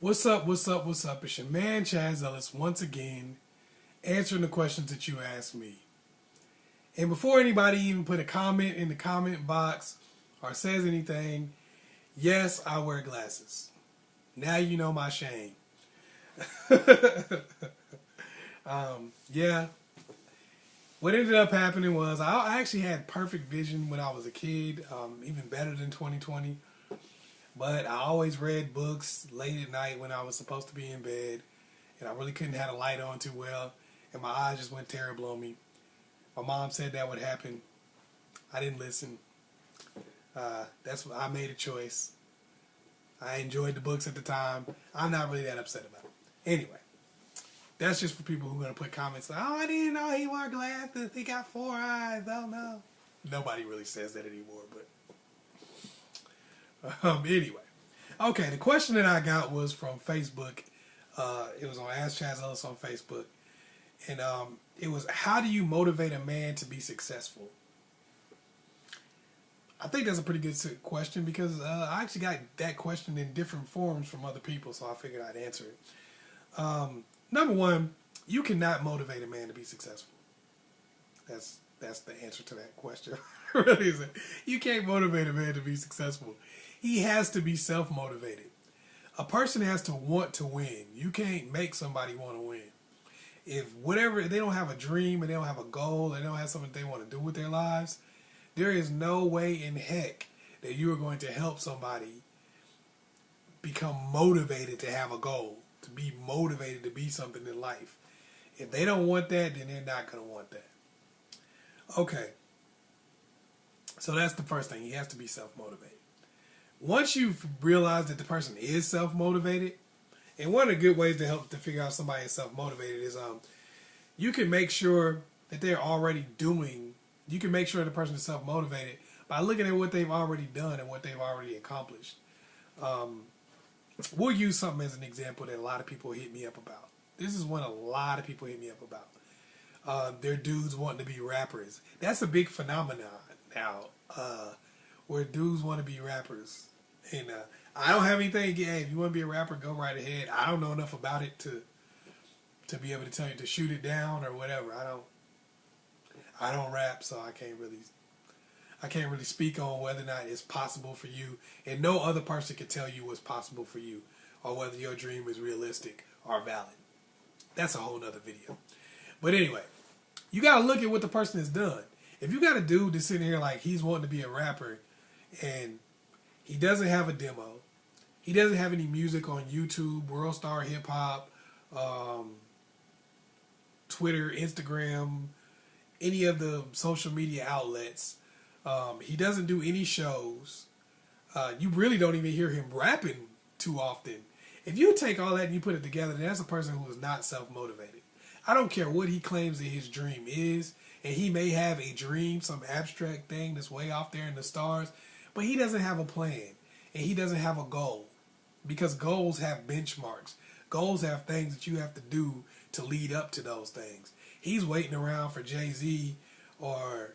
What's up, what's up, what's up? It's your man, Chazz Ellis, once again, answering the questions that you asked me. And before anybody even put a comment in the comment box or says anything, yes, I wear glasses. Now you know my shame. Yeah. What ended up happening was I actually had perfect vision when I was a kid, even better than 2020. But I always read books late at night when I was supposed to be in bed, and I really couldn't have the light on too well, and my eyes just went terrible on me. My mom said that would happen. I didn't listen. That's what I made a choice. I enjoyed the books at the time. I'm not really that upset about it. Anyway, that's just for people who are going to put comments like, oh, I didn't know he wore glasses. He got 4 eyes. Oh, no. Nobody really says that anymore, but anyway. Okay, the question that I got was from Facebook. It was on Ask Chazz Ellis on Facebook. And it was, how do you motivate a man to be successful? I think that's a pretty good question because I actually got that question in different forms from other people, so I figured I'd answer it. Number one, you cannot motivate a man to be successful. That's the answer to that question. Really isn't. You can't motivate a man to be successful. He has to be self-motivated. A person has to want to win. You can't make somebody want to win. If they don't have a dream and they don't have a goal, they don't have something they want to do with their lives, there is no way in heck that you are going to help somebody become motivated to have a goal, to be motivated to be something in life. If they don't want that, then they're not going to want that. Okay. So that's the first thing. He has to be self-motivated. Once you've realized that the person is self-motivated, and one of the good ways to help to figure out somebody is self-motivated is you can make sure that they're already doing, you can make sure the person is self-motivated by looking at what they've already done and what they've already accomplished. We'll use something as an example that a lot of people hit me up about. This is one a lot of people hit me up about. They're dudes wanting to be rappers. That's a big phenomenon now, where dudes want to be rappers. And I don't have anything. Hey, if you want to be a rapper, go right ahead. I don't know enough about it to be able to tell you to shoot it down or whatever. I don't rap, so I can't really speak on whether or not it's possible for you. And no other person can tell you what's possible for you or whether your dream is realistic or valid. That's a whole nother video. But anyway, you got to look at what the person has done. If you got a dude that's sitting here like he's wanting to be a rapper and he doesn't have a demo, he doesn't have any music on YouTube, World Star Hip Hop, Twitter, Instagram, any of the social media outlets, he doesn't do any shows, you really don't even hear him rapping too often. If you take all that and you put it together, then that's a person who is not self-motivated. I don't care what he claims that his dream is, and he may have a dream, some abstract thing that's way off there in the stars, but he doesn't have a plan, and he doesn't have a goal, because goals have benchmarks. Goals have things that you have to do to lead up to those things. He's waiting around for Jay-Z or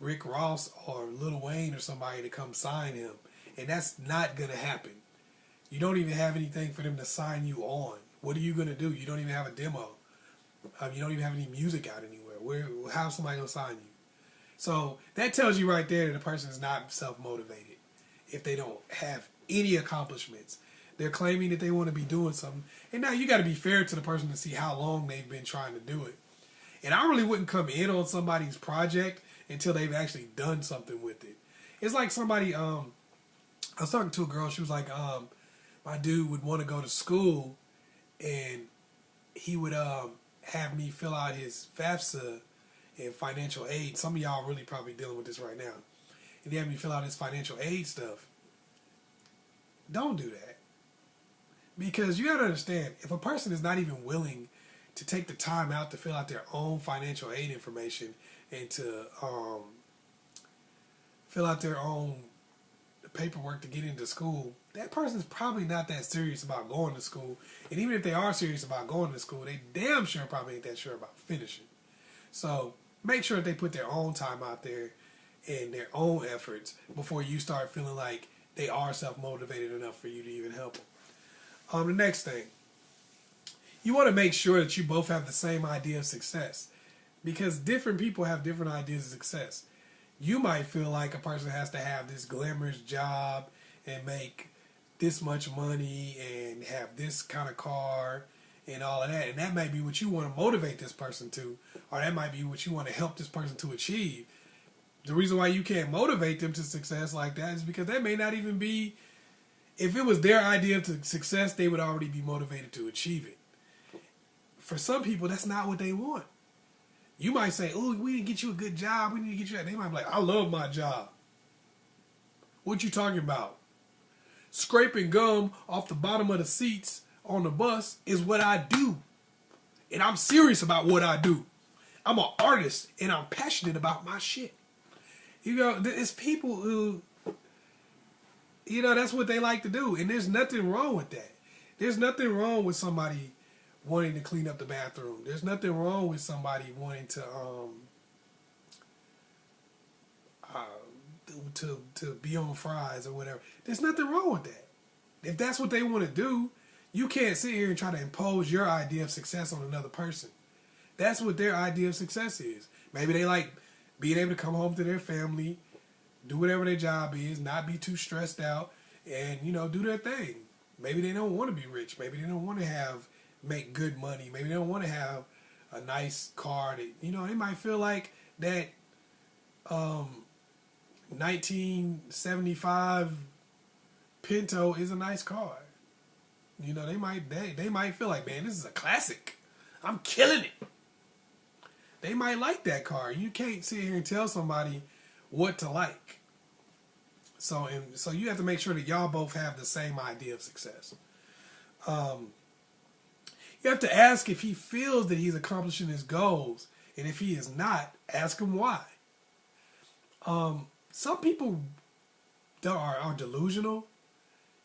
Rick Ross or Lil Wayne or somebody to come sign him, and that's not going to happen. You don't even have anything for them to sign you on. What are you going to do? You don't even have a demo. You don't even have any music out anywhere. How's somebody going to sign you? So that tells you right there that the person is not self-motivated. If they don't have any accomplishments, they're claiming that they want to be doing something. And now you got to be fair to the person to see how long they've been trying to do it. And I really wouldn't come in on somebody's project until they've actually done something with it. It's like somebody, I was talking to a girl, she was like, my dude would want to go to school and he would have me fill out his FAFSA and financial aid. Some of y'all are really probably dealing with this right now. And he had me fill out his financial aid stuff. Don't do that. Because you got to understand, if a person is not even willing to take the time out to fill out their own financial aid information and to fill out their own paperwork to get into school, that person's probably not that serious about going to school. And even if they are serious about going to school, they damn sure probably ain't that sure about finishing. So make sure that they put their own time out there and their own efforts before you start feeling like they are self-motivated enough for you to even help them. The next thing, you want to make sure that you both have the same idea of success, because different people have different ideas of success. You might feel like a person has to have this glamorous job and make this much money and have this kind of car and all of that, and that might be what you want to motivate this person to, or that might be what you want to help this person to achieve. The reason why you can't motivate them to success like that is because that may not even be, if it was their idea of success, they would already be motivated to achieve it. For some people, that's not what they want. You might say, oh, we need to get you a good job, we need to get you that. They might be like, I love my job. What you talking about? Scraping gum off the bottom of the seats on the bus is what I do. And I'm serious about what I do. I'm an artist and I'm passionate about my shit. You know, it's people who, you know, that's what they like to do. And there's nothing wrong with that. There's nothing wrong with somebody wanting to clean up the bathroom. There's nothing wrong with somebody wanting to be on fries or whatever. There's nothing wrong with that. If that's what they want to do, you can't sit here and try to impose your idea of success on another person. That's what their idea of success is. Maybe they like being able to come home to their family, do whatever their job is, not be too stressed out, and, you know, do their thing. Maybe they don't want to be rich. Maybe they don't want to make good money. Maybe they don't want to have a nice car. That, you know, they might feel like that 1975 Pinto is a nice car. You know, they might feel like, man, this is a classic. I'm killing it. They might like that car. You can't sit here and tell somebody what to like. So you have to make sure that y'all both have the same idea of success. You have to ask if he feels that he's accomplishing his goals, and if he is not, ask him why. Some people are delusional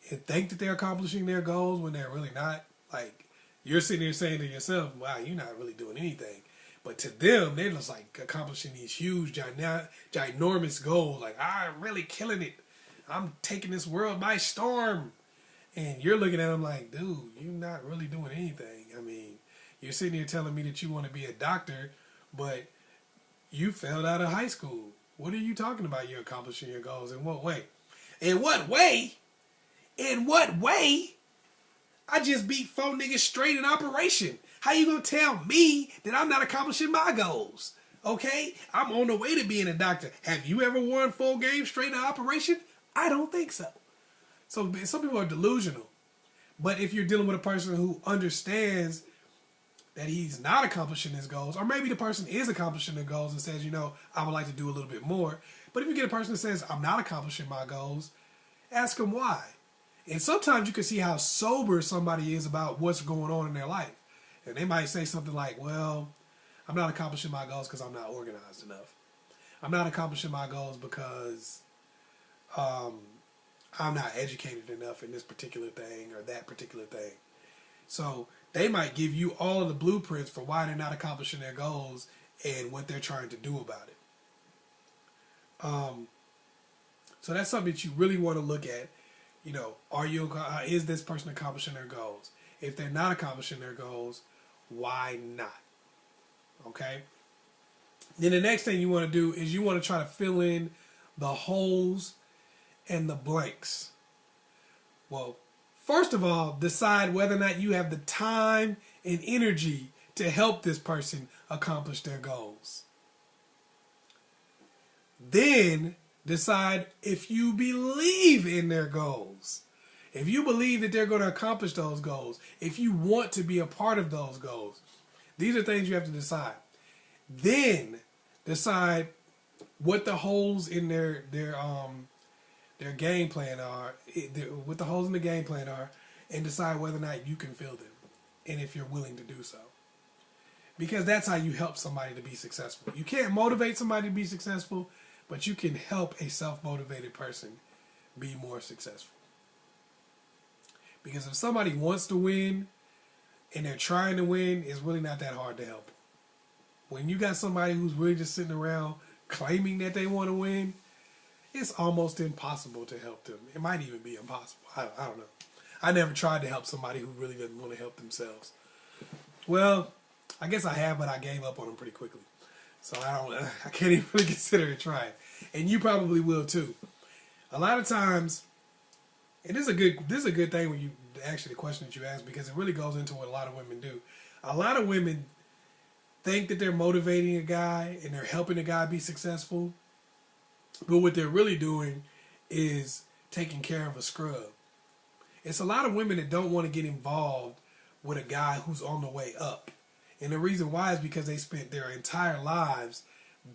and think that they're accomplishing their goals when they're really not. Like, you're sitting here saying to yourself, wow, you're not really doing anything. But to them, they're just like accomplishing these huge, ginormous goals. Like, I'm really killing it. I'm taking this world by storm. And you're looking at them like, dude, you're not really doing anything. I mean, you're sitting here telling me that you want to be a doctor, but you failed out of high school. What are you talking about? You're accomplishing your goals. In what way? In what way? In what way? I just beat 4 niggas straight in operation. How you gonna tell me that I'm not accomplishing my goals? Okay? I'm on the way to being a doctor. Have you ever won 4 games straight in operation? I don't think so. So some people are delusional. But if you're dealing with a person who understands that he's not accomplishing his goals, or maybe the person is accomplishing their goals and says, you know, I would like to do a little bit more. But if you get a person that says, I'm not accomplishing my goals, ask them why. And sometimes you can see how sober somebody is about what's going on in their life. And they might say something like, well, I'm not accomplishing my goals because I'm not organized enough. I'm not accomplishing my goals because I'm not educated enough in this particular thing or that particular thing. So they might give you all of the blueprints for why they're not accomplishing their goals and what they're trying to do about it. So that's something that you really want to look at. You know, is this person accomplishing their goals? If they're not accomplishing their goals, why not? Okay? Then the next thing you want to do is you want to try to fill in the holes and the blanks. Well, first of all, decide whether or not you have the time and energy to help this person accomplish their goals. Then decide if you believe in their goals. If you believe that they're going to accomplish those goals, if you want to be a part of those goals, these are things you have to decide. Then decide what the holes in their game plan are, what the holes in the game plan are, and decide whether or not you can fill them, and if you're willing to do so. Because that's how you help somebody to be successful. You can't motivate somebody to be successful, but you can help a self-motivated person be more successful. Because if somebody wants to win and they're trying to win, it's really not that hard to help them. When you got somebody who's really just sitting around claiming that they want to win, it's almost impossible to help them. It might even be impossible. I don't know. I never tried to help somebody who really doesn't want to help themselves. Well, I guess I have, but I gave up on them pretty quickly. So I can't even really consider it trying. And you probably will too. A lot of times, and this is a good thing when you actually the question that you ask, because it really goes into what a lot of women do. A lot of women think that they're motivating a guy and they're helping a guy be successful, but what they're really doing is taking care of a scrub. It's a lot of women that don't want to get involved with a guy who's on the way up. And the reason why is because they spent their entire lives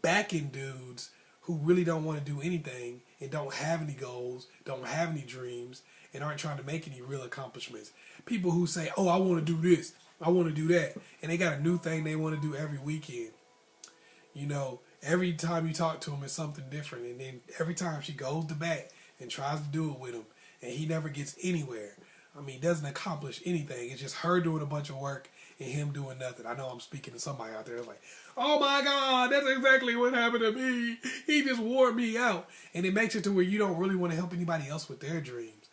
backing dudes who really don't want to do anything and don't have any goals, don't have any dreams, and aren't trying to make any real accomplishments. People who say, oh, I want to do this, I want to do that, and they got a new thing they want to do every weekend. You know, every time you talk to him, it's something different. And then every time she goes to bat and tries to do it with him, and he never gets anywhere. I mean, he doesn't accomplish anything. It's just her doing a bunch of work and him doing nothing. I know I'm speaking to somebody out there that's like, oh my God, that's exactly what happened to me. He just wore me out. And it makes it to where you don't really want to help anybody else with their dreams.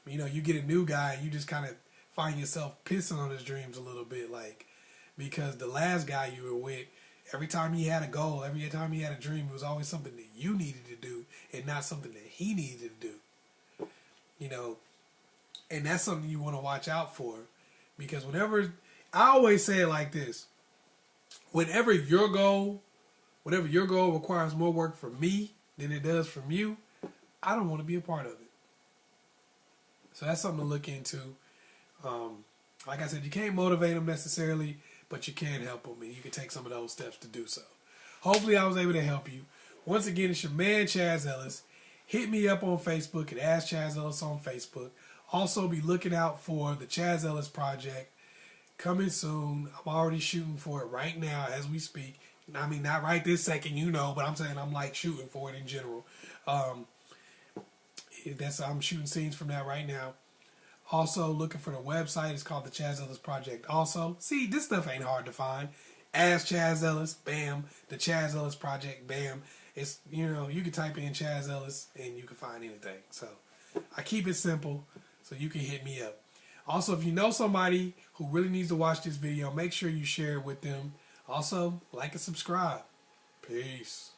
You know, you get a new guy and you just kind of find yourself pissing on his dreams a little bit, like, because the last guy you were with, every time he had a goal, every time he had a dream, it was always something that you needed to do and not something that he needed to do. You know, and that's something you want to watch out for, because whenever, I always say it like this, whenever your goal requires more work from me than it does from you, I don't want to be a part of it. So that's something to look into. Like I said, you can't motivate them necessarily, but you can help them, and you can take some of those steps to do so. Hopefully I was able to help you. Once again, it's your man, Chazz Ellis. Hit me up on Facebook at Ask Chazz Ellis on Facebook. Also, be looking out for the Chazz Ellis Project coming soon. I'm already shooting for it right now as we speak. I mean, not right this second, you know, but I'm saying I'm like shooting for it in general. I'm shooting scenes from that right now. Also, looking for the website. It's called the Chazz Ellis Project. Also, see, this stuff ain't hard to find. Ask Chazz Ellis, bam. The Chazz Ellis Project, bam. It's, you know, you can type in Chazz Ellis and you can find anything. So, I keep it simple so you can hit me up. Also, if you know somebody who really needs to watch this video, make sure you share it with them. Also, like and subscribe. Peace.